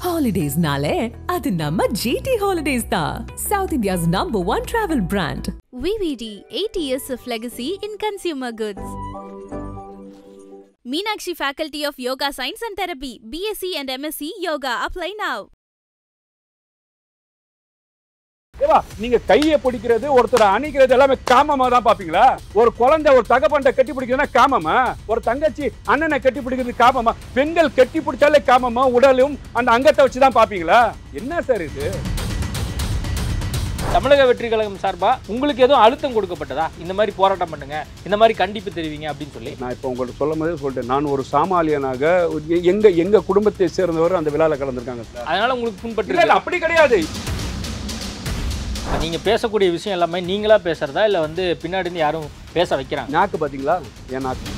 Holidays nale, adu namma GT Holidays da. South India's #1 travel brand. VVD, 80 years of legacy in consumer goods. Meenakshi Faculty of Yoga Science and Therapy, BSc and MSc Yoga. Apply now. நீங்க கையை பிடிக்கிறது ஒருத்தர் அணிக்கிறது எல்லாமே காமமா தான் பாப்பீங்களா? ஒரு குழந்தை ஒரு தகப்பன்ட்ட கட்டி பிடிக்கிறதுனா காமமா? ஒரு தங்கச்சி அண்ணனை கட்டி பிடிக்கிறது காமமா? பெண்கள் கட்டி பிடிச்சாலே காமமா? உடலும் அந்த அங்கத்தை வச்சு தான் பாப்பீங்களா? என்ன சார் இது? தமிழக வெற்றி கழகம் சார்பா உங்களுக்கு எதுவும் அழுத்தம் கொடுக்கப்பட்டதா? இந்த மாதிரி போராட்டம் பண்ணுங்க, இந்த மாதிரி கண்டிப்பு தெரிவிங்க அப்படின்னு சொல்லி. நான் இப்போ உங்களுக்கு சொல்லும் போதே சொல்லிட்டேன், நான் ஒரு சாமானியனாக எங்க குடும்பத்தை சேர்ந்தவர் அந்த விழாவில் கலந்துருக்காங்க சார். அதனால உங்களுக்கு புண்பட்டு அப்படி கிடையாது. நீங்க பேசக்கூடிய விஷயம் எல்லாமே நீங்களா பேசுறதா இல்ல வந்து பின்னாடி இருந்து யாரும் பேச வைக்கிறாங்க? நாக்கு பாத்தீங்களா? என் நாக்கு.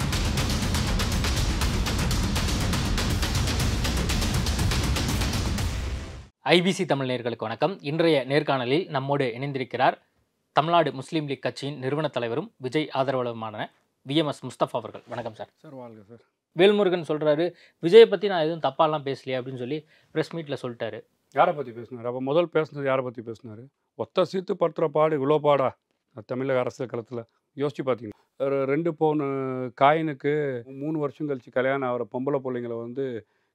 ஐபிசி தமிழ் நேயர்களுக்கு வணக்கம். இன்றைய நேர்காணலில் நம்மோடு இணைந்திருக்கிறார் தமிழ்நாடு முஸ்லீம் லீக் கட்சியின் நிறுவன தலைவரும் விஜய் ஆதரவாளருமான VMS முஸ்தபா அவர்கள். வணக்கம் சார். சார் வாழ்க சார். வேல்முருகன் சொல்றாரு, விஜயை பத்தி நான் எதுவும் தப்பாலாம் பேசலையே அப்படின்னு சொல்லி பிரஸ் மீட்ல சொல்லிட்டாரு. யாரை பற்றி பேசினார்? அப்போ முதல் பேசுனது யாரை பற்றி பேசினார்? ஒத்த சீத்து படுத்துகிற பாடு இவ்வளோ பாடா தமிழக அரசியல் களத்தில்? யோசிச்சு பார்த்தீங்க, ஒரு 2 பவுன் காயினுக்கு 3 வருஷம் கழிச்சு கல்யாணம் ஆகிற பொம்பளை பிள்ளைங்களை வந்து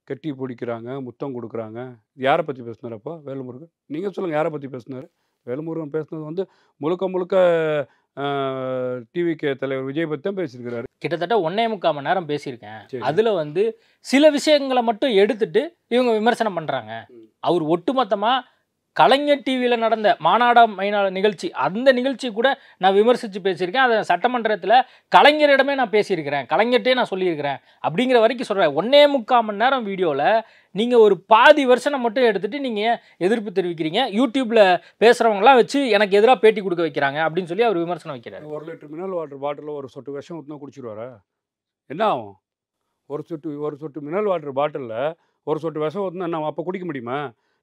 கட்டி பிடிக்கிறாங்க, முத்தம் கொடுக்குறாங்க. யாரை பற்றி பேசினார் அப்போ வேல்முருகன்? நீங்கள் சொல்லுங்கள், யாரை பற்றி பேசினார்? வேல்முருகன் பேசுனது வந்து முழுக்க டிவிகே தலைவர் விஜய் பற்றி தான் பேசியிருக்கிறாரு. கிட்டத்தட்ட 1.25 மணி நேரம் பேசியிருக்கேன். அதுல வந்து சில விஷயங்களை மட்டும் எடுத்துட்டு இவங்க விமர்சனம் பண்றாங்க. அவர் ஒட்டுமொத்தமா கலைஞர் டிவியில் நடந்த மாநாட மைனாட நிகழ்ச்சி, அந்த நிகழ்ச்சி கூட நான் விமர்சித்து பேசியிருக்கேன். அதை சட்டமன்றத்தில் கலைஞரிடமே நான் பேசியிருக்கிறேன், கலைஞர்கிட்டே நான் சொல்லியிருக்கிறேன் அப்படிங்கிற வரைக்கும் சொல்கிறேன். 1.25 மணி நேரம் வீடியோவில் நீங்கள் ஒரு பாதி வருஷனை மட்டும் எடுத்துகிட்டு நீங்கள் எதிர்ப்பு தெரிவிக்கிறீங்க. யூடியூப்பில் பேசுகிறவங்களாம் வச்சு எனக்கு எதிராக பேட்டி கொடுக்க வைக்கிறாங்க அப்படின்னு சொல்லி அவர் விமர்சனம் வைக்கிறார். 1 லிட்டர் மினரல் வாட்டர் பாட்டிலில் ஒரு சொட்டு விஷம் ஊற்றினா குடிச்சிருவாரா? என்ன ஆகும்? ஒரு சொட்டு மினரல் வாட்டர் பாட்டிலில் ஒரு சொட்டு விஷம் ஊற்றினா என்ன? அப்போ குடிக்க முடியுமா?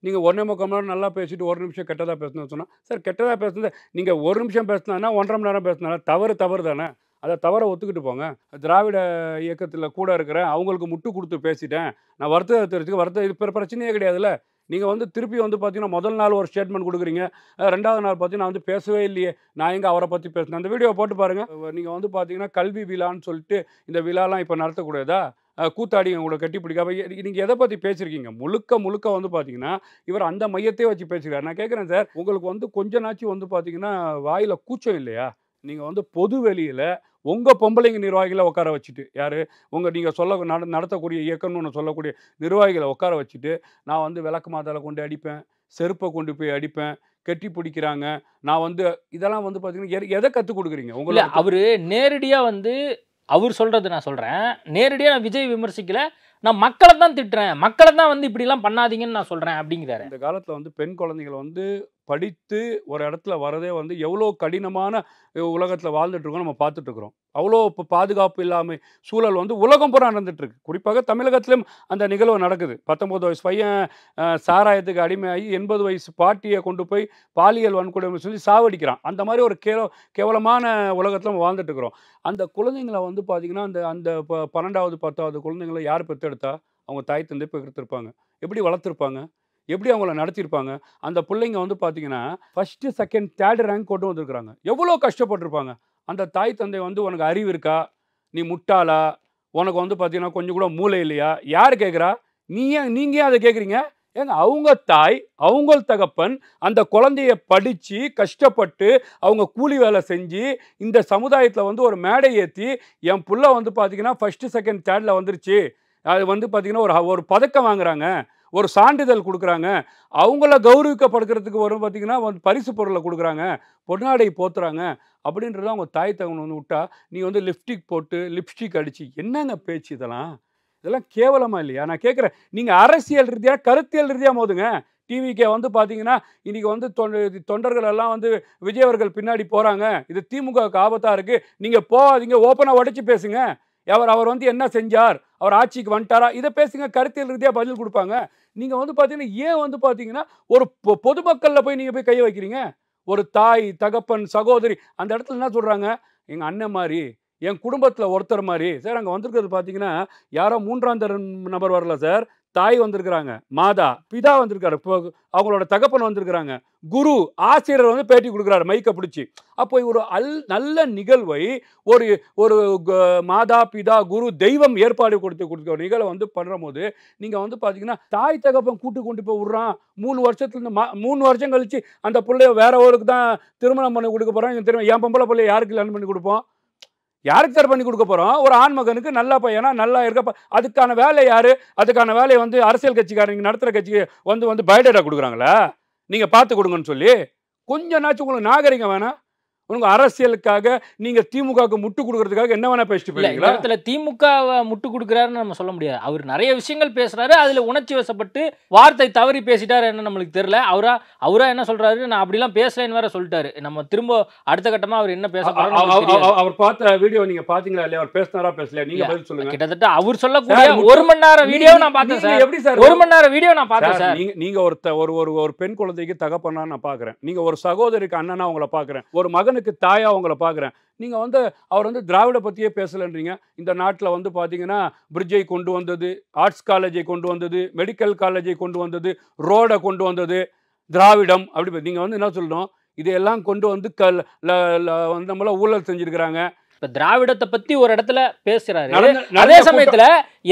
நீங்கள் 1.25 மணி நேரம் நல்லா பேசிட்டு 1 நிமிஷம் கெட்டதாக பேசணும்னு சொன்னால், சார் கெட்டதாக பேசுனது நீங்கள் 1 நிமிஷம் பேசினா 1.5 மணி நேரம் பேசினா தவறு தானே? அதை தவறை ஒத்துக்கிட்டு போங்க. திராவிட இயக்கத்தில் கூட இருக்கிறேன், அவங்களுக்கு முட்டு கொடுத்து பேசிட்டேன், நான் வருத்தத்தை தெரிஞ்சுக்க இது பிரச்சனையே கிடையாதுல்ல. நீங்கள் வந்து திருப்பி வந்து பார்த்தீங்கன்னா முதல் நாள் ஒரு ஸ்டேட்மெண்ட் கொடுக்குறீங்க, 2வது நாள் பார்த்தீங்கன்னா நான் வந்து பேசவே இல்லையே, நான் எங்கே அவரை பற்றி பேசினேன். அந்த வீடியோ போட்டு பாருங்கள். நீங்கள் வந்து பார்த்தீங்கன்னா கல்வி விழான்னு சொல்லிட்டு இந்த விழாலாம் இப்போ நடத்தக்கூடாதா? கூத்தாடிங்க கூட கட்டி பிடிக்காம நீங்கள் எதை பற்றி பேசியிருக்கீங்க? முழுக்க வந்து பார்த்தீங்கன்னா இவர் அந்த மையத்தையே வச்சு பேசுகிறார். நான் கேட்குறேன் சார், உங்களுக்கு வந்து கொஞ்ச நாச்சும் வந்து பார்த்தீங்கன்னா வாயில் கூச்சம் இல்லையா? நீங்கள் வந்து பொது வெளியில் உங்கள் பொம்பளைங்க நிர்வாகிகளை உட்கார வச்சுட்டு, யார் நீங்கள் நடத்தக்கூடிய இயக்கம்னு ஒன்று சொல்லக்கூடிய நிர்வாகிகளை உட்கார வச்சுட்டு, நான் வந்து விளக்கு மாதால கொண்டு அடிப்பேன், செருப்பை கொண்டு போய் அடிப்பேன், கட்டி பிடிக்கிறாங்க, நான் வந்து இதெல்லாம் வந்து பார்த்தீங்கன்னா எதை கற்றுக் கொடுக்குறீங்க? உங்களை அவர் நேரடியாக வந்து அவர் சொல்கிறது நான் சொல்கிறேன், நேரடியாக நான் விஜய் விமர்சிக்கல, நான் மக்களை தான் திட்டுறேன், மக்களை தான் வந்து இப்படிலாம் பண்ணாதீங்கன்னு நான் சொல்கிறேன் அப்படிங்கிறாரு. இந்த காலத்தில் வந்து பெண் குழந்தைகளை வந்து படித்து ஒரு இடத்துல வரதே வந்து எவ்வளோ கடினமான உலகத்தில் வாழ்ந்துட்டுருக்கோம் நம்ம பார்த்துட்ருக்குறோம். அவ்வளோ இப்போ பாதுகாப்பு இல்லாமல் சூழல் வந்து உலகம் பூரா நடந்துகிட்ருக்கு. குறிப்பாக தமிழகத்திலும் அந்த நிகழ்வு நடக்குது. 19 வயசு பையன் சாராயத்துக்கு அடிமையாகி 80 வயசு பாட்டியை கொண்டு போய் பாலியல் வன்கொடுமை சொல்லி சாவடிக்கிறான். அந்த மாதிரி ஒரு கேவலமான உலகத்தில் நம்ம வாழ்ந்துட்டுருக்குறோம். அந்த குழந்தைங்களை வந்து பார்த்திங்கன்னா அந்த 12வது 10வது குழந்தைங்களை யார் பெற்றெடுத்தா? அவங்க தாய் தந்தை பெற்றெடுத்திருப்பாங்க. எப்படி வளர்த்துருப்பாங்க? எப்படி அவங்கள நடத்தியிருப்பாங்க? அந்த பிள்ளைங்க வந்து பார்த்தீங்கன்னா 1st 2nd 3rd ரேங்க் கொண்டு வந்திருக்கிறாங்க. எவ்வளோ கஷ்டப்பட்டுருப்பாங்க. அந்த தாய் தந்தை வந்து உனக்கு அறிவு இருக்கா? நீ முட்டாளா? உனக்கு வந்து பார்த்தீங்கன்னா கொஞ்சம் கூட மூளை இல்லையா? யார் கேட்குறா? நீங்கள் ஏன் அதை கேட்குறீங்க? ஏங்க அவங்க தாய், அவங்க தகப்பன் அந்த குழந்தைய படித்து கஷ்டப்பட்டு அவங்க கூலி வேலை செஞ்சு இந்த சமுதாயத்தில் வந்து ஒரு மேடை ஏற்றி என் புள்ள வந்து பார்த்தீங்கன்னா 1st 2nd 3rd வந்துருச்சு, அது வந்து பார்த்தீங்கன்னா ஒரு பதக்கம் வாங்குறாங்க, ஒரு சான்றிதழ் கொடுக்குறாங்க, அவங்கள கௌரவிக்கப்படுக்கிறதுக்கு வரும் பார்த்தீங்கன்னா பரிசு பொருளை கொடுக்குறாங்க, பொன்னாடை போத்துறாங்க அப்படின்றத அவங்க தாய் தகவன் வந்து விட்டா, நீ வந்து லிப்ஸ்டிக் அடித்து என்னங்க பேச்சு இதெல்லாம் கேவலமாக இல்லையா? நான் கேட்குறேன், நீங்கள் அரசியல் ரீதியாக கருத்தியல் ரீதியாக மோதுங்க. டிவிக்கே வந்து பார்த்தீங்கன்னா இன்றைக்கி வந்து தொண்டர்கள் எல்லாம் வந்து விஜய் அவர்கள் பின்னாடி போகிறாங்க, இது திமுகவுக்கு ஆபத்தாக இருக்குது, நீங்கள் போகாதீங்க, ஓப்பனாக உடைச்சி பேசுங்க. அவர் வந்து என்ன செஞ்சார், அவர் ஆட்சிக்கு வந்துட்டாரா, இதை பேசுங்க, கருத்தியல் ரீதியாக பதில் கொடுப்பாங்க. நீங்கள் வந்து பார்த்தீங்கன்னா ஏன் வந்து பார்த்தீங்கன்னா ஒரு பொதுமக்களில் போய் நீங்கள் போய் கை வைக்கிறீங்க? ஒரு தாய் தகப்பன் சகோதரி அந்த இடத்துல என்ன சொல்கிறாங்க? எங்கள் அண்ணன் மாதிரி, என் குடும்பத்தில் ஒருத்தர் மாதிரி. சார் அங்கே வந்திருக்கிறது பார்த்தீங்கன்னா யாரோ 3ஆம் நபர் வரல சார், தாய் வந்திருக்கிறாங்க, மாதா, பிதா வந்திருக்காரு, அவங்களோட தகப்பன் வந்திருக்கிறாங்க, குரு ஆசிரியர் வந்து பேட்டி கொடுக்குறாரு மைக்க பிடிச்சி. அப்போ ஒரு நல்ல நிகழ்வை ஒரு ஒரு மாதா, பிதா, குரு, தெய்வம் ஏற்பாடு கொடுத்த ஒரு நிகழ்வை வந்து பண்ணுற போது நீங்கள் வந்து பார்த்தீங்கன்னா தாய் தகப்பன் கூட்டு கொண்டு போய் விட்றான். 3 வருஷத்துலேருந்து 3 வருஷம் கழிச்சு அந்த பிள்ளைய வேற ஊருக்கு தான் திருமணம் பண்ணி கொடுக்க போகிறோம். திரும்ப என் பொம்பளை பிள்ளைய யாருக்கு கல்யாணம் பண்ணி கொடுப்போம்? யாருக்கு சார் பண்ணி கொடுக்க போகிறோம்? ஒரு ஆண் மகனுக்கு நல்ல பையனா நல்லா இருக்க. அதுக்கான வேலை யாரு? அதுக்கான வேலையை வந்து அரசியல் கட்சிக்காரங்க நடத்துகிற கட்சிக்கு வந்து பயோடேட்டா கொடுக்குறாங்களா? நீங்கள் பார்த்து கொடுங்கன்னு சொல்லி கொஞ்சம் நாச்சும் உங்களுக்கு நாகரிகம் வேணாம்? உங்க அரசியலுக்காக நீங்க திமுகவுக்கு முட்டு கொடுக்கறதுக்காக என்ன வேணா பேசிட்டு போறீங்களா? இந்த இடத்துல திமுகவை முட்டு கொடுக்குறாருன்னு நம்ம சொல்ல முடியாது. அவர் நிறைய விஷயங்கள் பேசுறாரு, அதுல உணர்ச்சி வசப்பட்டு வார்த்தை தவறி பேசிட்டாரு என்ன நம்மளுக்கு தெரியல. அவரா என்ன சொல்றாரு, நான் அப்படிலாம் பேசலன்னு வேற சொல்லிட்டாரு. நம்ம திரும்ப அடுத்த கட்டமா அவர் என்ன பேச போறாரு. அவர் பார்த்த வீடியோ நீங்க பாத்தீங்களா இல்லையா? அவர் பேசினாரா பேசலையா? நீங்க பதில் சொல்லுங்க. கிட்டத்தட்ட அவர் சொல்லக்கூடிய 1 மணி நேரம் வீடியோ நான் பார்த்தேன் சார். எப்படி சார் 1 மணி நேரம் வீடியோ நான் பார்த்தேன் சார். நீங்க ஒரு பெண் குழந்தைக்கு தகப்பனா நான் பாக்குறேன். நீங்க ஒரு சகோதரிக்கு அண்ணனா உங்களை பாக்குறேன். ஒரு மகனுக்கு தாயா உங்களை பார்க்குறேன். நீங்க வந்து அவர் வந்து திராவிட பத்தியே பேசலன்றீங்க. இந்த நாட்டில் வந்து பார்த்தீங்கன்னா பிரிட்ஜை கொண்டு வந்தது, ஆர்ட்ஸ் காலேஜை கொண்டு வந்தது, மெடிக்கல் காலேஜை கொண்டு வந்தது, ரோடை கொண்டு வந்தது திராவிடம். அப்படி நீங்க வந்து என்ன சொல்லணும், இதையெல்லாம் கொண்டு வந்து நம்மள ஊழல் செஞ்சிருக்கிறாங்க. இப்ப திராவிடத்தை பத்தி ஒரு இடத்துல பேசுறாரு. அதே சமயத்துல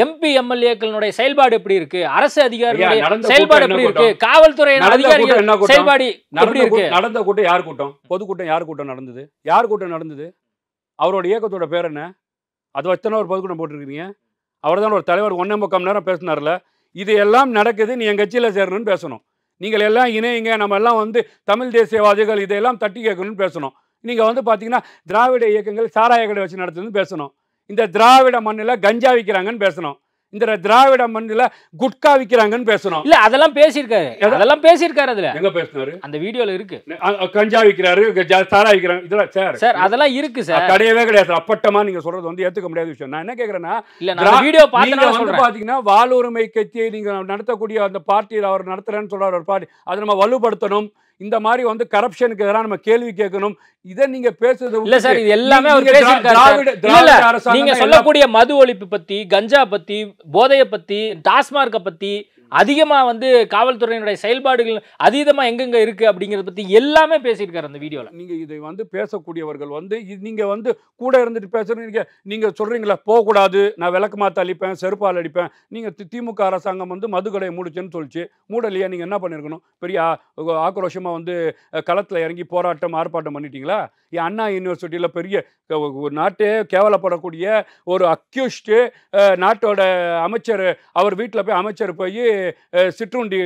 எம்பி எம்எல்ஏக்களுடைய செயல்பாடு எப்படி இருக்கு, அரசு அதிகாரிகளுடைய செயல்பாடு எப்படி இருக்கு, காவல்துறை அதிகாரிகள் செயல்பாடு எப்படி இருக்கு? நடந்த கூட்டம் யார் கூட்டம்? பொதுக்கூட்டம் யார் கூட்டம் நடந்தது? யார் கூட்டம் நடந்தது? அவரோட இயக்கத்தோட பேர் என்ன? அது வச்சன ஒரு பொதுக்கூட்டம் போட்டிருக்கீங்க. அவர் தான் ஒரு தலைவர் 1.25 மணி நேரம் பேசினார்ல. இது எல்லாம் நடக்குது, நீ என் கட்சியில் சேரணும்னு பேசணும். நீங்கள் எல்லாம் இணையுங்க, நம்ம எல்லாம் வந்து தமிழ் தேசியவாதிகள் இதையெல்லாம் தட்டி கேட்கணும்னு பேசணும். நீங்கள் வந்து பார்த்தீங்கன்னா திராவிட இயக்கங்கள் சாராய கடை வச்சு நடத்துதுன்னு பேசணும். இந்த திராவிட மண்ணில் கஞ்சா விற்கிறாங்கன்னு பேசணும். இந்த திராவிட மண்ணில் குட்கா விற்கிறாங்கன்னு பேசணும். இல்ல அதெல்லாம் பேசியிருக்காரு. அதெல்லாம் பேசியிருக்காரு. அதுல எங்க பேசினாரு? அந்த வீடியோல இருக்கு. கஞ்சா விற்கிறாரு, சாராய விற்கிறாங்க, இதெல்லாம் சார் அதெல்லாம் இருக்கு சார். கிடையவே கிடையாது. அப்பட்டமா நீங்க சொல்றது வந்து ஏத்துக்க முடியாத விஷயம். நான் என்ன கேட்கறேன்னா, வீடியோ வந்து பாத்தீங்கன்னா வாழ்வுரிமை கட்சியை நீங்க நடத்தக்கூடிய அந்த பார்ட்டியில் அவர் நடத்துறேன்னு சொல்றாரு ஒரு பார்ட்டி, அதை நம்ம வலுப்படுத்தணும். இந்த மாதிரி வந்து கரப்ஷனுக்கு எதிராக நம்ம கேள்வி கேட்கணும். இதை நீங்க பேசுறது இல்ல சார், இது எல்லாமே அவர் பேசியிருக்காரு. நீங்க சொல்லக்கூடிய மது ஒழிப்பு பத்தி, கஞ்சா பத்தி, போதையை பத்தி, டாஸ்மார்க்கை பத்தி, அதிகமா வந்து காவல்துறையினுடைய செயல்பாடுகள் அதீதமா எங்கெங்க இருக்கு அப்படிங்கறத பத்தி எல்லாமே பேசியிருக்காரு அந்த வீடியோல. நீங்க இதை வந்து பேசக்கூடியவர்கள் வந்து நீங்க வந்து கூட இருந்துட்டு பேசுறீங்க. நீங்க சொல்றீங்களா போகக்கூடாது, நான் விளக்கு மாத்த அளிப்பேன், செருப்பால் அடிப்பேன். நீங்க திமுக அரசாங்கம் வந்து மதுக்கடையை மூடுச்சுன்னு சொல்லிச்சு. மூடலையா? நீங்க என்ன பண்ணிருக்கணும்? பெரிய ஆக்ரோஷமா வந்து களத்துல இறங்கி போராட்டம் ஆர்ப்பாட்டம் பண்ணிட்டீங்களா? அண்ணா யூனிவர்சிட்டியில் பெரிய நாட்டே கேவலப்படக்கூடிய ஒரு அக்யூஸ்டு நாட்டோட அமைச்சர், அவர் வீட்டில் போய் அமைச்சர் போய் சிற்றுண்டி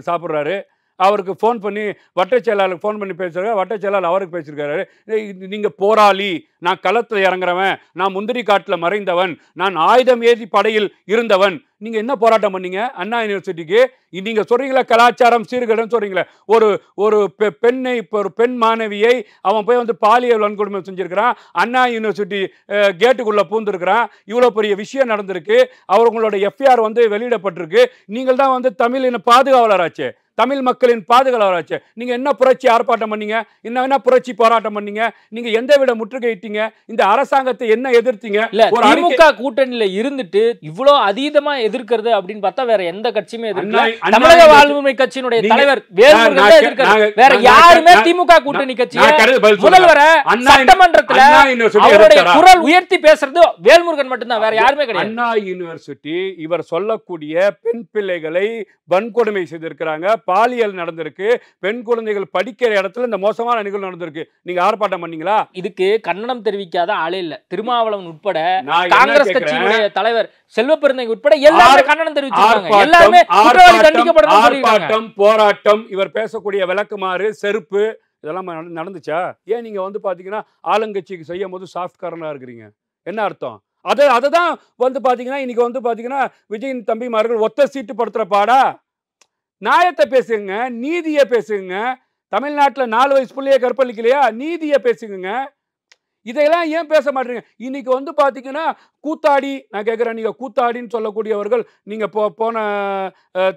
சாப்பிட்றாரு. அவருக்கு ஃபோன் பண்ணி வட்டச் செயலாளருக்கு ஃபோன் பண்ணி பேசுகிறாரு. வட்டச் செயலாளர் அவருக்கு பேசியிருக்காரு, நீங்கள் போராளி, நான் களத்தில் இறங்குறவன், நான் முந்திரி காட்டில் மறைந்தவன், நான் ஆயுதம் ஏந்தி படையில் இருந்தவன். நீங்கள் என்ன போராட்டம் பண்ணீங்க அண்ணா யூனிவர்சிட்டிக்கு? நீங்கள் சொல்கிறீங்களா கலாச்சாரம் சீர்கேடுன்னு சொல்கிறீங்களா? ஒரு பெண்ணை, இப்போ ஒரு பெண் மாணவியை அவன் போய் வந்து பாலியல் வன்கொடுமை செஞ்சுருக்கிறான், அண்ணா யூனிவர்சிட்டி கேட்டுக்குள்ளே பூந்துருக்கிறான், இவ்வளோ பெரிய விஷயம் நடந்திருக்கு, அவங்களோட எஃப்ஐஆர் வந்து வெளியிடப்பட்டிருக்கு. நீங்கள் தான் வந்து தமிழின் பாதுகாவலராச்சு, தமிழ் மக்களின் பாதுகாவலராச்சு. நீங்க என்ன புரட்சி ஆர்ப்பாட்டம் பண்ணீங்க? என்ன புரட்சி போராட்டம் பண்ணீங்க? நீங்க எந்த விட முற்றுகையிட்டீங்க? இந்த அரசாங்கத்தை என்ன எதிர்த்தீங்க? திமுக கூட்டணியில இருந்துட்டு இவ்வளவு அதீதமா எதிர்க்கிறது அப்படின்னு பார்த்தா வேற எந்த கட்சியுமே எதிர்க்கல. தமிழக வாழ்வுரிமை கட்சியினுடைய தலைவர் வேல்முருகன் தான் எதிர்க்கிறார். வேற யாருமே திமுக கூட்டணி கட்சியை முதல்வரை சட்டமன்றத்துல அவருடைய குரல் உயர்த்தி பேசுறது வேல்முருகன் மட்டும்தான், வேற யாருமே கிடையாது. அண்ணா யூனிவர்சிட்டி இவர் சொல்லக்கூடிய பெண் பிள்ளைகளை வன்கொடுமை செய்திருக்கிறாங்க, பாலியல் நடந்திருக்கு, பெண் குழந்தைகள் படிக்கிற இடத்துல இந்த மோசமான நிகழ்வு நடந்திருக்கு. நீங்க ஆர்ப்பாட்டம் பண்ணீங்களா? இதுக்கு கண்டனம் தெரிவிக்காத ஆளே இல்ல. திருமாவளவன் உட்பட காங்கிரஸ் கட்சியினுடைய தலைவர் செல்வப்பெருந்தகை உட்பட எல்லாரும் கண்டனம் தெரிவிச்சிருக்காங்க. எல்லாமே குற்றவாளி தண்டிக்கப்படணும்னு சொல்லிருக்காங்க. போராட்டம், இவர் பேசக்கூடிய விளக்குமாறு, செருப்பு, இதெல்லாம் நடந்துச்சா? ஏன் நீங்க வந்து பாத்தீங்கன்னா ஆளுங்கட்சிக்கு செய்யும் போது சாஃப்ட் காரனா இருக்கிறீங்க? என்ன அர்த்தம்? அதை தான் வந்து பாத்தீங்கன்னா இன்னைக்கு வந்து பாத்தீங்கன்னா விஜயின் தம்பிமார்கள் ஒத்த சீட்டு படுத்துற பாடா? நியாயத்தை பேசுங்க, நீதியை பேசுங்க. தமிழ்நாட்டில் 4 வயசு பிள்ளைய கற்பழிக்கலையா? நீதியை பேசுங்க. இதையெல்லாம் ஏன் பேச மாட்டீங்க? இன்னைக்கு வந்து பார்த்தீங்கன்னா கூத்தாடி, நான் கேட்குறேன், நீங்கள் கூத்தாடின்னு சொல்லக்கூடியவர்கள் நீங்கள் போன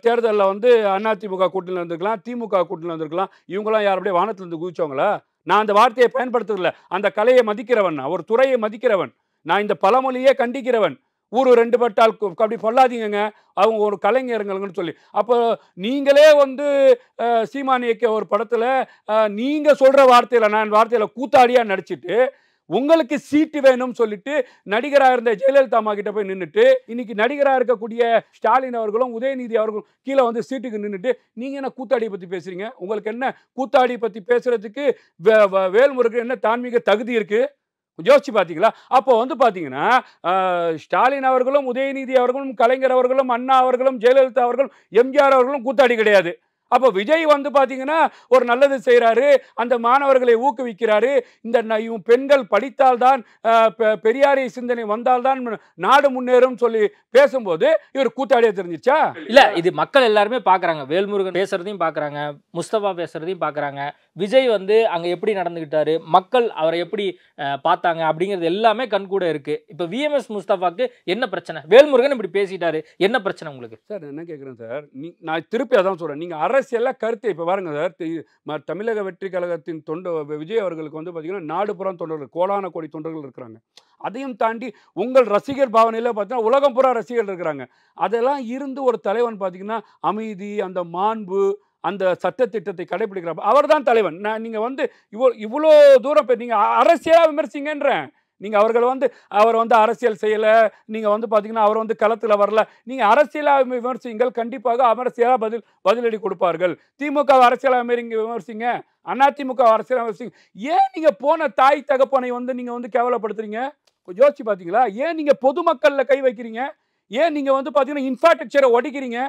தேர்தலில் வந்து அதிமுக கூட்டணியில் இருந்திருக்கலாம், திமுக கூட்டணியில் இருந்திருக்கலாம். இவங்களாம் யார் அப்படியே வானத்திலிருந்து குதிச்சவங்களா? நான் அந்த வார்த்தையை பயன்படுத்துறதில்ல. அந்த கலையை மதிக்கிறவன், ஒரு துறையை மதிக்கிறவன், நான் இந்த பழமொழியே கண்டிக்கிறவன். ஊர் 2 பட்டால் அப்படி சொல்லாதீங்கங்க, அவங்க ஒரு கலைஞருங்கன்னு சொல்லி. அப்போ நீங்களே வந்து சீமான் இயக்கிய ஒரு படத்தில் நீங்கள் சொல்கிற வார்த்தையில் கூத்தாடியாக நடிச்சிட்டு உங்களுக்கு சீட்டு வேணும்னு சொல்லிட்டு நடிகராக இருந்த ஜெயலலிதா அம்மா கிட்ட போய் நின்றுட்டு இன்னைக்கு நடிகராக இருக்கக்கூடிய ஸ்டாலின் அவர்களும் உதயநிதி அவர்களும் கீழே வந்து சீட்டுக்கு நின்றுட்டு நீங்கள் என்ன கூத்தாடியை பற்றி பேசுகிறீங்க? உங்களுக்கு என்ன கூத்தாடி பற்றி பேசுகிறதுக்கு வேல்முருகன் என்ன தான்மீக தகுதி இருக்குது? யோசிச்சு பார்த்தீங்களா? அப்போ வந்து பார்த்தீங்கன்னா ஸ்டாலின் அவர்களும் உதயநிதி அவர்களும் கலைஞர் அவர்களும் அண்ணா அவர்களும் ஜெயலலிதா அவர்களும் எம்ஜிஆர் அவர்களும் கூத்தாடி கிடையாது. அப்போ விஜய் வந்து பார்த்தீங்கன்னா ஒரு நல்லது செய்கிறாரு, அந்த மாணவர்களை ஊக்குவிக்கிறாரு. இந்த பெண்கள் படித்தால்தான் பெரியாரிய சிந்தனை வந்தால்தான் நாடு முன்னேறும் சொல்லி பேசும்போது இவர் கூத்தாடியே தெரிஞ்சிச்சா? இல்ல, இது மக்கள் எல்லாருமே பார்க்குறாங்க. வேல்முருகன் பேசுறதையும் பார்க்குறாங்க, முஸ்தபா பேசுறதையும் பார்க்குறாங்க. விஜய் வந்து அங்கே எப்படி நடந்துக்கிட்டாரு, மக்கள் அவரை எப்படி பார்த்தாங்க அப்படிங்கிறது எல்லாமே கண்கூட இருக்கு. இப்போ விஎம்எஸ் முஸ்தபாக்கு என்ன பிரச்சனை? வேல்முருகன் இப்படி பேசிட்டாரு, என்ன பிரச்சனை உங்களுக்கு? சார் என்ன கேட்குறேன் சார், நான் திருப்பி அதான் சொல்கிறேன். நீங்கள் அரசியலில் கருத்து இப்போ பாருங்க சார், தமிழக வெற்றி கழகத்தின் விஜய் அவர்களுக்கு வந்து பார்த்தீங்கன்னா நாடுபுறம் தொண்டர்கள், கோடான கோடி தொண்டர்கள் இருக்கிறாங்க. அதையும் தாண்டி உங்கள் ரசிகர் பாவனையில் பார்த்தீங்கன்னா உலகம் பூரா ரசிகர்கள் இருக்கிறாங்க. அதெல்லாம் இருந்து ஒரு தலைவன் பார்த்தீங்கன்னா அமைதி, அந்த மாண்பு, அந்த சட்டத்திட்டத்தை கடைபிடிக்கிறார், அவர் தான் தலைவன். நீங்கள் வந்து இவ்வளோ தூரம் நீங்கள் அரசியலாக விமர்சிங்கன்றேன். நீங்கள் அவர் வந்து அரசியல் செய்யலை, நீங்கள் வந்து பார்த்தீங்கன்னா அவர் வந்து களத்தில் வரல, நீங்கள் அரசியலாக விமர்சிங்கள், கண்டிப்பாக அரசியலாக பதிலடி கொடுப்பார்கள். திமுக அரசியலாக விமர்சிங்க, அதிமுக அரசியலாக விமர்சிங்க. ஏன் நீங்கள் போன தாய் தகப்பனை வந்து நீங்கள் வந்து கேவலப்படுத்துறீங்க? யோசிச்சு பார்த்தீங்களா? ஏன் நீங்கள் பொதுமக்களில் கை வைக்கிறீங்க? ஏன் நீங்கள் வந்து பார்த்தீங்கன்னா இன்ஃப்ராஸ்ட்ரக்சரை உடைக்கிறீங்க?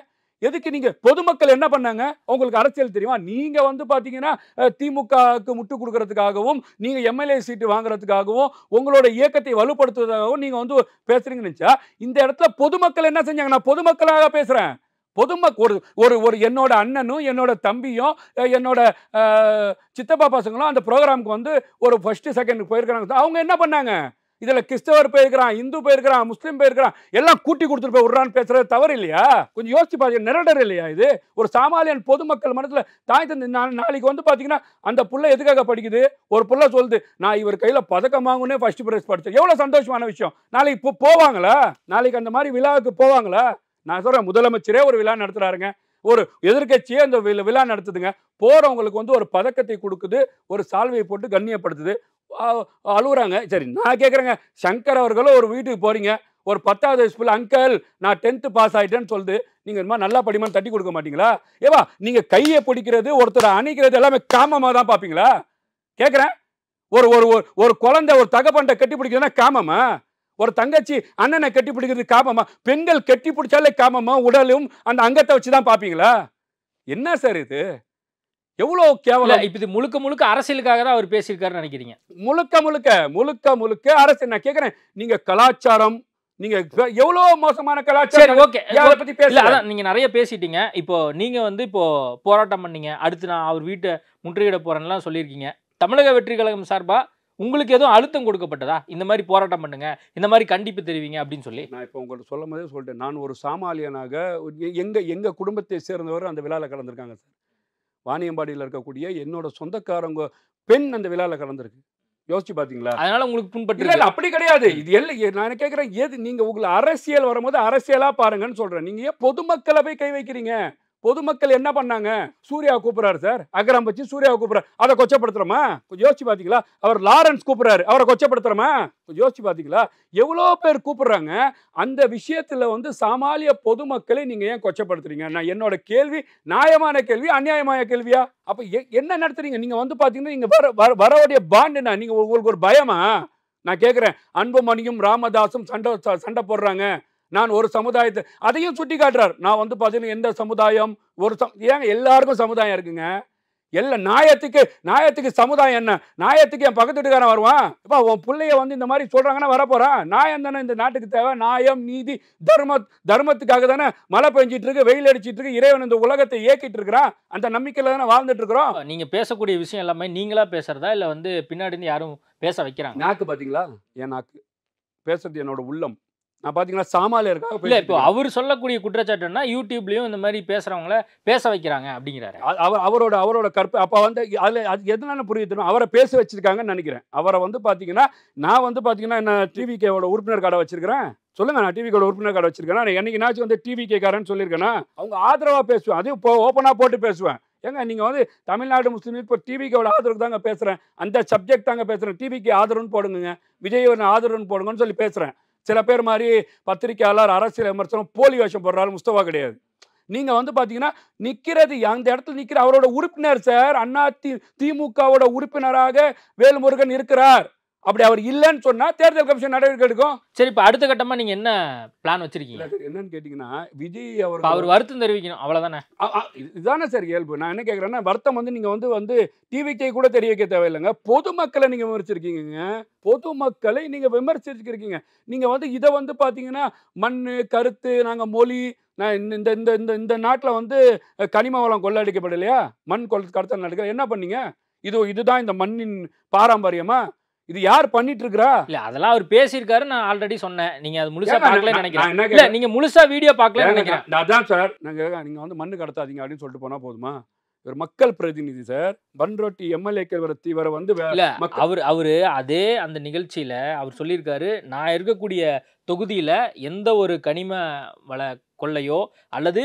எதுக்கு? நீங்க பொதுமக்கள் என்ன பண்ணாங்க? உங்களுக்கு அரசியல் தெரியுமா? நீங்க வந்து பாத்தீங்கன்னா திமுகவுக்கு முட்டு கொடுக்கறதுக்காகவும், நீங்க எம்எல்ஏ சீட்டு வாங்குறதுக்காகவும், உங்களோட இயக்கத்தை வலுப்படுத்துவதாகவும் நீங்க வந்து பேசுறீங்கன்னு நினைச்சா, இந்த இடத்துல பொதுமக்கள் என்ன செஞ்சாங்க? நான் பொதுமக்களாக பேசுறேன். ஒரு என்னோட அண்ணனும் என்னோட தம்பியும் என்னோட சித்தப்பா பசங்களும் அந்த ப்ரோக்ராமுக்கு வந்து ஒரு ஃபர்ஸ்ட் செகண்ட் போயிருக்கிறாங்க. அவங்க என்ன பண்ணாங்க? இதுல கிறிஸ்தவர் போயிருக்கிறான், இந்து போயிருக்கிறான், முஸ்லீம் போயிருக்கிறான், எல்லாம் கூட்டி கொடுத்துட்டு போய் விடுறான்னு பேசுறது தவறு இல்லையா? கொஞ்சம் யோசிச்சு பாருங்க, நிரடர் இல்லையா இது? ஒரு சாமானியன் பொதுமக்கள் மனத்துல தாய் தந்தை நாளைக்கு வந்து பாத்தீங்கன்னா அந்த புள்ள எதுக்காக படிக்குது? ஒரு புள்ள சொல்லுது, நான் இவர் கையில பதக்கம் வாங்குனே ஃபர்ஸ்ட் பிரைஸ் படிச்சேன். எவ்வளவு சந்தோஷமான விஷயம். நாளைக்கு போவாங்களா? நாளைக்கு அந்த மாதிரி விழாவுக்கு போவாங்களா? நான் சொல்றேன், முதலமைச்சரே ஒரு விழா நடத்துறாருங்க, ஒரு எதிர்கட்சியே அந்த விழா நடத்துதுங்க. போறவங்களுக்கு வந்து ஒரு பதக்கத்தை கொடுக்குது, ஒரு சால்வையை போட்டு கண்ணியப்படுத்துது, அழுகுறாங்க. சரி, நான் கேட்குறேங்க, சங்கர் அவர்களும் ஒரு வீட்டுக்கு போறீங்க, ஒரு 10வது வயசுல அங்கிள் நான் 10th பாஸ் ஆயிட்டேன்னு சொல்லுது, நீங்க இந்த மாதிரி நல்லா படிமான்னு தட்டி கொடுக்க மாட்டீங்களா? ஏவா, நீங்க கையை பிடிக்கிறது, ஒருத்தரை அணிக்கிறது எல்லாமே காமமா தான் பார்ப்பீங்களா? கேட்குறேன். ஒரு ஒரு ஒரு குழந்தை ஒரு தகப்பன்ட்ட கட்டி பிடிக்கிறதுனா காமமா? ஒரு தங்கச்சி அண்ணனை கட்டி பிடிக்கிறது காமமா? பெண்கள் கட்டி பிடிச்சாலே காமமா? உடலும் அந்த அங்கத்தை வச்சு தான் பார்ப்பீங்களா? என்ன சார் இது? எவ்வளவு கேவலம். இப்ப இது முழுக்க முழுக்க அரசியலுக்காக தான் அவர் பேசியிருக்காருன்னு நினைக்கிறீங்க? முழுக்க அரசியல். நான் கேட்கிறேன், நீங்க கலாச்சாரம், நீங்க எவ்வளவு மோசமான கலாச்சாரம். ஓகே, அதை பத்தி பேசல. நீங்க நிறைய பேசிட்டீங்க. இப்போ நீங்க வந்து இப்போ போராட்டம் பண்ணீங்க, அடுத்து நான் அவர் வீட்டை முற்றுகையிட போறேன்லாம் சொல்லியிருக்கீங்க. தமிழக வெற்றி கழகம் சார்பா உங்களுக்கு எதுவும் அழுத்தம் கொடுக்கப்பட்டதா? இந்த மாதிரி போராட்டம் பண்ணுங்க, இந்த மாதிரி கண்டிப்பு தெரிவிங்க அப்படின்னு சொல்லி? நான் இப்போ உங்களுக்கு சொல்லும் போதே சொல்லிட்டேன், நான் ஒரு சாமானியனாக எங்க குடும்பத்தை சேர்ந்தவர் அந்த விழாவில் கலந்துருக்காங்க சார். வாணியம்பாடியில் இருக்கக்கூடிய என்னோட சொந்தக்காரங்க பெண் அந்த விழாவில் கலந்துருக்கு. யோசிச்சு பாத்தீங்களா? அதனால உங்களுக்கு புண்பட்டு? இல்ல, அப்படி கிடையாது. இது எல்லாம் நான் கேட்கிறேன், ஏது நீங்க உங்களை அரசியல் வரும்போது அரசியலா பாருங்கன்னு சொல்றேன். நீங்க ஏன் பொதுமக்களை போய் கை வைக்கிறீங்க? பொதுமக்கள் என்ன பண்ணாங்க? சூர்யா கூப்பிடுறாரு சார், அகரம் வச்சு சூர்யா கூப்பிடுறாரு, அதை கொச்சப்படுத்துறோமா? கொஞ்சம் யோசிச்சு பாத்தீங்களா? அவர் லாரன்ஸ் கூப்பிடுறாரு, அவரை கொச்சப்படுத்துறோமா? கொஞ்சம் யோசிச்சு பாத்தீங்களா? எவ்வளோ பேர் கூப்பிடுறாங்க. அந்த விஷயத்துல வந்து சாமானிய பொதுமக்களை நீங்க ஏன் கொச்சப்படுத்துறீங்க? நான் என்னோட கேள்வி நியாயமான கேள்வி, அநியாயமான கேள்வியா? அப்ப என்ன நடத்துறீங்க? நீங்க வந்து பாத்தீங்கன்னா நீங்க வரக்கூடிய பாண்டுனா நீங்க உங்களுக்கு ஒரு பயமா? நான் கேட்கிறேன், அன்புமணியும் ராமதாசும் சண்டை போடுறாங்க, நான் ஒரு சமுதாயத்தை அதையும் சுட்டி காட்டுறார். நான் வந்து பார்த்தீங்கன்னா எந்த சமுதாயம் ஏங்க எல்லாருக்கும் சமுதாயம் இருக்குங்க. எல்லாம் நியாயத்துக்கு சமுதாயம் என்ன? நியாயத்துக்கு என் பக்கத்து வீட்டுக்காரன் வருவான். இப்போ உன் பிள்ளைய வந்து இந்த மாதிரி சொல்றாங்கன்னா வரப்போறான். நியாயம் தானே இந்த நாட்டுக்கு தேவை. நியாயம், நீதி, தர்மத்துக்காக தானே மழை பெஞ்சிட்டு இருக்கு, வெயில் அடிச்சிட்டு இருக்கு, இறைவன் இந்த உலகத்தை இயக்கிட்டு இருக்கிறான். அந்த நம்பிக்கையில தானே வாழ்ந்துட்டு இருக்கிறோம். நீங்க பேசக்கூடிய விஷயம் எல்லாமே நீங்களா பேசுறதா இல்ல வந்து பின்னாடி இருந்து யாரும் பேச வைக்கிறாங்க? நாக்கு பாத்தீங்களா? என் நாக்கு பேசுறது என்னோட உள்ளம். நான் பாத்தீங்கன்னா சாமானியருக்காக இல்ல. இப்போ அவர் சொல்லக்கூடிய குற்றச்சாட்டுன்னா யூடியூப்லயும் இந்த மாதிரி பேசுறவங்கள பேச வைக்கிறாங்க அப்படிங்கிறாரு. அவரோட கற்பு. அப்ப வந்து அதுல அது எதனால புரியுது? அவரை பேச வச்சிருக்காங்கன்னு நினைக்கிறேன். அவரை வந்து பாத்தீங்கன்னா நான் வந்து பாத்தீங்கன்னா என்ன டிவிகேவோட உறுப்பினர் கார்டை வச்சிருக்கிறேன். சொல்லுங்க. நான் டிவி கூட உறுப்பினர் கார்டு வச்சிருக்கேன். நான் என்னைக்குனாச்சும் வந்து டிவி கேட்காரன்னு சொல்லியிருக்கேன்னா அவங்க ஆதரவாக பேசுவேன். அதையும் இப்போ ஓப்பனாக போட்டு பேசுவேன். ஏங்க நீங்கள் வந்து தமிழ்நாடு முஸ்லீம் இப்போ டிவிக்கோட ஆதரவு தாங்க பேசுகிறேன், அந்த சப்ஜெக்ட் தாங்க பேசுகிறேன், டிவிக்கு ஆதரவுன்னு போடுங்க, விஜய் ஆதரவுன்னு போடுங்கன்னு சொல்லி பேசுகிறேன். சில பேர் மாதிரி பத்திரிகையாளர் அரசியல் விமர்சனம் போலி வேஷம் போடுறாரு முஸ்தபா கிடையாது. நீங்கள் வந்து பார்த்தீங்கன்னா நிற்கிறது அந்த இடத்துல நிற்கிற அவரோட உறுப்பினர் சார், திமுகவோட உறுப்பினராக வேல்முருகன் இருக்கிறார். அப்படி அவர் இல்லைன்னு சொன்னா தேர்தல் கமிஷன் நடவடிக்கை எடுக்கும். சரி, இப்போ அடுத்த கட்டமா நீங்க என்ன பிளான் வச்சிருக்கீங்க? என்னன்னு கேட்டீங்கன்னா விஜய் அவர் வருத்தம் தெரிவிக்கணும், அவ்வளவுதானே. இதுதானே சார் இயல்பு. நான் என்ன கேட்குறேன்னா வருத்தம் வந்து நீங்க வந்து டிவிக்கே கூட தெரிய வைக்க தேவையில்லைங்க. பொதுமக்களை நீங்க விமர்சிச்சிருக்கீங்க, பொதுமக்களை நீங்க விமர்சிச்சிருக்கீங்க. நீங்க வந்து இதை வந்து பாத்தீங்கன்னா மண் கருத்து நாங்க மொழி இந்த இந்த இந்த இந்த நாட்டில் வந்து கனிம வளம் கொள்ளடிக்கப்படலையா, மண் கடத்தல் நடக்கிற என்ன பண்ணீங்க? இதுதான் இந்த மண்ணின் பாரம்பரியமா? இது யார் பண்ணிட்டு இருக்கா? இல்ல அதெல்லாம் அவர் பேசியிருக்காரு, நான் ஆல்ரெடி சொன்னேன். நீங்க அது முழுசா பார்க்கலன்னு நினைக்கிறேன். இல்ல நீங்க முழுசா வீடியோ பார்க்கலன்னு நினைக்கிறேன். அதான் சார் நீங்க வந்து மண்ணு கடத்தாதீங்க அப்படின்னு சொல்லிட்டு போனா போதுமா? ஒரு மக்கள் பிரதிநிதி சார், பன்ரோட்டி எம்எல்ஏக்கள் இவரை வந்து அவரு அதே அந்த நிகழ்ச்சியில அவர் சொல்லியிருக்காரு, நான் இருக்கக்கூடிய தொகுதியில எந்த ஒரு கனிம வள கொள்ளையோ அல்லது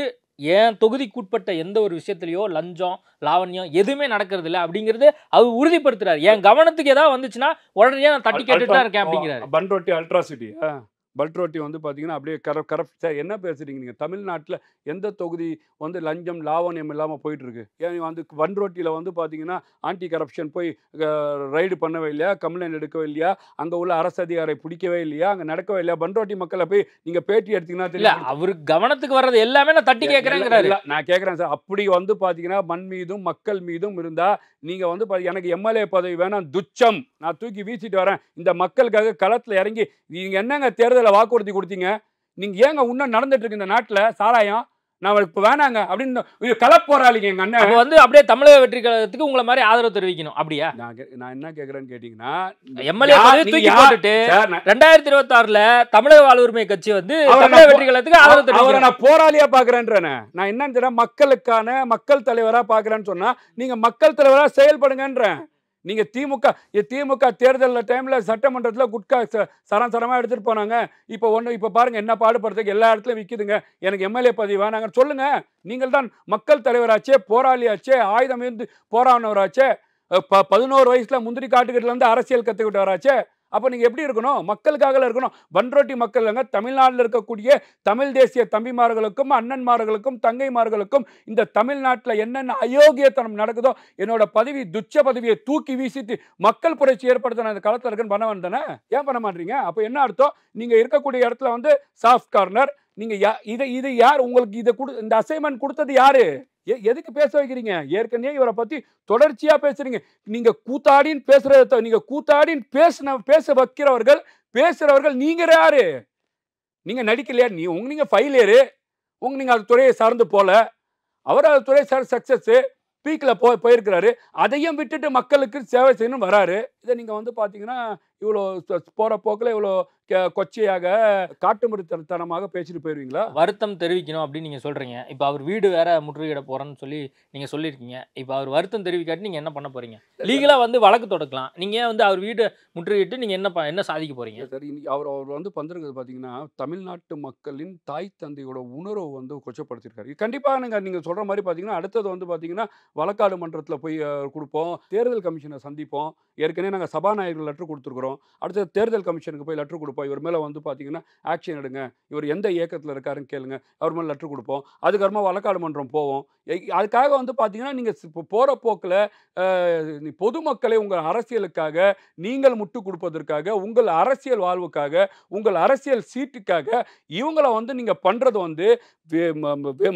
என் தொகுதிக்குட்பட்ட எந்த ஒரு விஷயத்திலையோ லஞ்சம் லாவண்யம் எதுவுமே நடக்கிறது இல்லை அப்படிங்கிறது அவர் உறுதிப்படுத்துறாரு. என் கவனத்துக்கு ஏதாவது வந்துச்சுன்னா உடனே நான் தட்டி கேட்டுட்டு தான் இருக்கேன் அப்படிங்கிறாரு. பன்ரோட்டி அல்ட்ராசிட்டி பல்ட்ரோட்டி வந்து பார்த்தீங்கன்னா அப்படியே கரப்ட் சார். என்ன பேசுறீங்க நீங்கள்? தமிழ்நாட்டில் எந்த தொகுதி வந்து லஞ்சம் லாவணியம் இல்லாமல் போயிட்டு இருக்கு? ஏன் வந்து பன்ரோட்டியில் வந்து பார்த்தீங்கன்னா ஆன்டி கரப்ஷன் போய் ரைடு பண்ணவே இல்லையா, கம்ப்ளைண்ட் எடுக்கவே இல்லையா, அங்கே உள்ள அரசு அதிகாரை பிடிக்கவே இல்லையா, அங்கே நடக்கவே இல்லையா? பன்ரோட்டி மக்களை போய் நீங்கள் பேட்டி எடுத்தீங்கன்னா தெரியல, அவருக்கு கவனத்துக்கு வர்றது எல்லாமே நான் தட்டி கேட்குறேங்கிறாரு. நான் கேட்குறேன் சார், அப்படி வந்து பார்த்தீங்கன்னா மண் மீதும் மக்கள் மீதும் இருந்தால் நீங்கள் வந்து எனக்கு எம்எல்ஏ பதவி வேணாம், துச்சம், நான் தூக்கி வீசிட்டு வரேன், இந்த மக்களுக்காக களத்தில் இறங்கி நீங்கள் என்னங்க தேர்தலில் வாக்குறுதி கொடுத்தீங்க? நீங்க ஏங்க இன்னும் நடந்துட்டு இருக்கு இந்த நாட்டில் சாராயம்? நான் இப்போ வேணாங்க அப்படின்னு களப் போராளிங்க எங்க அண்ணன் வந்து அப்படியே தமிழக வெற்றி கழகத்துக்கு உங்களை மாதிரி ஆதரவு தெரிவிக்கணும் அப்படியா? நான் என்ன கேட்கறேன்னு கேட்டீங்கன்னா, எம்எல்ஏ தூக்கி போட்டுட்டு 2026ல தமிழக வாழ்வுரிமை கட்சி வந்து தமிழக வெற்றி கழகத்துக்கு ஆதரவு தெரிவிக்கணும். நான் போராளியா பாக்குறேன்றேன். நான் என்னன்னு சொல்றேன், மக்களுக்கான மக்கள் தலைவரா பாக்குறேன்னு சொன்னா நீங்க மக்கள் தலைவரா செயல்படுங்கன்றேன். நீங்க திமுக தேர்தல் டைம்ல சட்டமன்றத்தில் குட்கா சரமா எடுத்துட்டு போனாங்க. இப்போ பாருங்க என்ன பாடுபடுறதுக்கு எல்லா இடத்துலயும் விற்குதுங்க. எனக்கு எம்எல்ஏ பதவி வேணாங்கன்னு சொல்லுங்க. நீங்கள் தான் மக்கள் தலைவராச்சே, போராளியாச்சே, ஆயுதம் இருந்து போராடினவராச்சே, 11 வயசுல முந்திரி காட்டுக்கிட்டுல இருந்து அரசியல் கத்துக்கிட்டவராச்சே. அப்போ நீங்கள் எப்படி இருக்கணும்? மக்களுக்காக இருக்கணும். பன்ரோட்டி மக்கள் தமிழ்நாட்டில் இருக்கக்கூடிய தமிழ் தேசிய தம்பிமார்களுக்கும் அண்ணன்மார்களுக்கும் தங்கைமார்களுக்கும் இந்த தமிழ்நாட்டில் என்னென்ன அயோக்கியத்தனம் நடக்குதோ என்னோட பதவி துச்ச பதவியை தூக்கி வீசிட்டு மக்கள் புரட்சி ஏற்படுத்த அந்த களத்தில் இருக்குன்னு பண்ண வேண்டானே? ஏன் பண்ண மாட்டீங்க? அப்போ என்ன அர்த்தம்? நீங்கள் இருக்கக்கூடிய இடத்துல வந்து சாஃப்ட் கார்னர். நீங்கள் இது யார் உங்களுக்கு இந்த அசைன்மெண்ட் கொடுத்தது யாரு? எதுக்கு பேச வைக்கிறீங்க? ஏற்கனவே இவரை பத்தி தொடர்ச்சியா பேசுறீங்க. நீங்க கூத்தாடின்னு பேசுறத, நீங்க கூத்தாடின்னு பேச பேசுறவர்கள் நீங்க யாரு? நீங்க நடிக்கலையா? நீங்க ஃபைலியரு, நீங்க அது துறையை சார்ந்து போல, அவர் அது துறை சார் சக்சஸ் பீக்கில் போயிருக்கிறாரு. அதையும் விட்டுட்டு மக்களுக்கு சேவை செய்யணும் வராரு. இதை நீங்க வந்து பாத்தீங்கன்னா இவ்வளோ போற போக்கில் இவ்வளோ கொச்சையாக காட்டுமிருத்தனமாக பேசிட்டு போயிருவீங்களா? வருத்தம் தெரிவிக்கணும் அப்படின்னு நீங்க சொல்றீங்க. இப்போ அவர் வீடு வேற முற்றுகையிட போறேன்னு சொல்லி நீங்க சொல்லியிருக்கீங்க. இப்போ அவர் வருத்தம் தெரிவிக்காட்டி நீங்க என்ன பண்ண போறீங்க? லீகலா வந்து வழக்கு தொடக்கலாம். நீங்க வந்து அவர் வீடு முற்றுகையிட்டு நீங்க என்ன சாதிக்க போறீங்க? சரி, அவர் வந்து பண்றது பாத்தீங்கன்னா தமிழ்நாட்டு மக்களின் தாய் தந்தையோட உணர்வை வந்து கொச்சப்படுத்திருக்காரு. கண்டிப்பாக நீங்க சொல்ற மாதிரி பாத்தீங்கன்னா அடுத்தது வந்து பாத்தீங்கன்னா வழக்காடு மன்றத்தில் போய் கொடுப்போம், தேர்தல் கமிஷனை சந்திப்போம். ஏற்கனவே நாங்கள் சபாநாயகர்கள் லெட்டர் கொடுத்துருக்குறோம். அடுத்த தேர்தல் கமிஷனுக்கு போய் லெட்டர் கொடுப்போம். இவர் மேலே வந்து பார்த்தீங்கன்னா ஆக்ஷன் எடுங்க, இவர் எந்த இயக்கத்தில் இருக்காருன்னு கேளுங்க, அவர் மேலே லெட்டர் கொடுப்போம். அதுக்கப்புறமா வழக்காடு மன்றம் போவோம். அதுக்காக வந்து பார்த்தீங்கன்னா நீங்கள் இப்போ போகிற போக்கில் பொதுமக்களை உங்கள் அரசியலுக்காக நீங்கள் முட்டு கொடுப்பதற்காக, உங்கள் அரசியல் வாழ்வுக்காக, உங்கள் அரசியல் சீட்டுக்காக இவங்களை வந்து நீங்கள் பண்ணுறது வந்து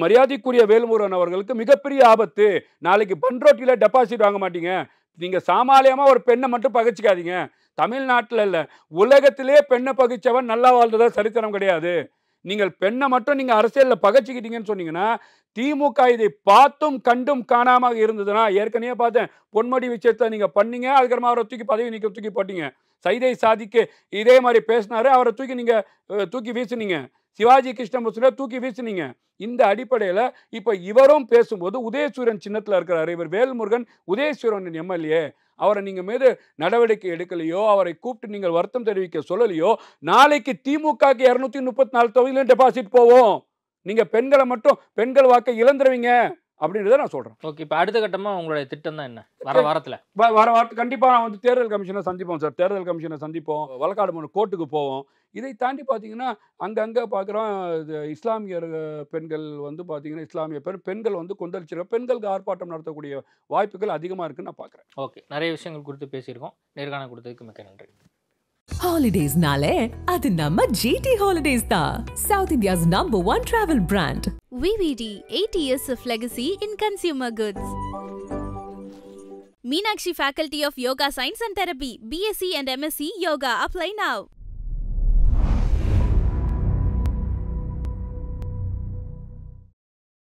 மரியாதைக்குரிய வேல்முருகன் அவர்களுக்கு மிகப்பெரிய ஆபத்து. நாளைக்கு பன்ரோட்டியில் டெபாசிட் வாங்க மாட்டீங்க. நீங்க சாமானியமா ஒரு பெண்ணை மட்டும் பகைச்சிக்காதீங்க. தமிழ்நாட்டில் இல்ல, உலகத்திலே பெண்ணை பகைச்சவன் நல்லா வாழ்றதா சரித்திரம் கிடையாது. நீங்கள் பெண்ணை மட்டும் நீங்க அரசியலில் பகைச்சிக்கிட்டீங்கன்னு சொன்னீங்கன்னா, திமுக இதை பார்த்தும் கண்டும் காணாம இருந்ததுன்னா, ஏற்கனவே பார்த்தேன் பொன்முடி விஷயத்தை நீங்க பண்ணீங்க, அதுக்கப்புறமா அவரை தூக்கி பதவி நீக்க தூக்கி போட்டீங்க. சைதை சாதிக்கு இதே மாதிரி பேசினாரு, அவரை தூக்கி நீங்க தூக்கி வீசுனீங்க. சிவாஜி கிருஷ்ணமூர்த்தியை தூக்கி வீசினீங்க. இந்த அடிப்படையில் இப்போ இவரும் பேசும்போது உதயசூரியன் சின்னத்தில் இருக்கிறாரு. இவர் வேல்முருகன் உதயசூரியன் எம்எல்ஏ. அவரை நீங்கள் மீது நடவடிக்கை எடுக்கலையோ, அவரை கூப்பிட்டு நீங்கள் வருத்தம் தெரிவிக்க சொல்லலையோ, நாளைக்கு திமுகக்கு 234 தொகுதியிலும் டெபாசிட் போவோம். நீங்கள் பெண்களை மட்டும் பெண்கள் வாக்கை இழந்துருவீங்க அப்படின்றத நான் சொல்கிறேன். ஓகே, இப்போ அடுத்த கட்டமாக உங்களுடைய திட்டம் தான் என்ன? வர வாரத்தில் கண்டிப்பாக நான் வந்து தேர்தல் கமிஷனை சந்திப்போம் சார். தேர்தல் கமிஷனை சந்திப்போம், வழக்காடு மனு கோர்ட்டுக்கு போவோம். இதை தாண்டி பார்த்தீங்கன்னா அங்கங்கே பார்க்குறோம் இஸ்லாமியர் பெண்கள் வந்து பார்த்தீங்கன்னா இஸ்லாமிய பெண்கள் வந்து கொந்தளிச்சிருக்க பெண்களுக்கு ஆர்ப்பாட்டம் நடத்தக்கூடிய வாய்ப்புகள் அதிகமாக இருக்குன்னு நான் பார்க்குறேன். ஓகே, நிறைய விஷயங்கள் குறித்து பேசியிருக்கோம். நேர்காணல் கொடுத்ததுக்கு மிக்க நன்றி. Holidays-nale, adu namma GT Holidays da. South India's #1 travel brand. VVD, 8 years of legacy in consumer goods. Meenakshi Faculty of Yoga Science and Therapy, BSc and MSc Yoga. Apply now.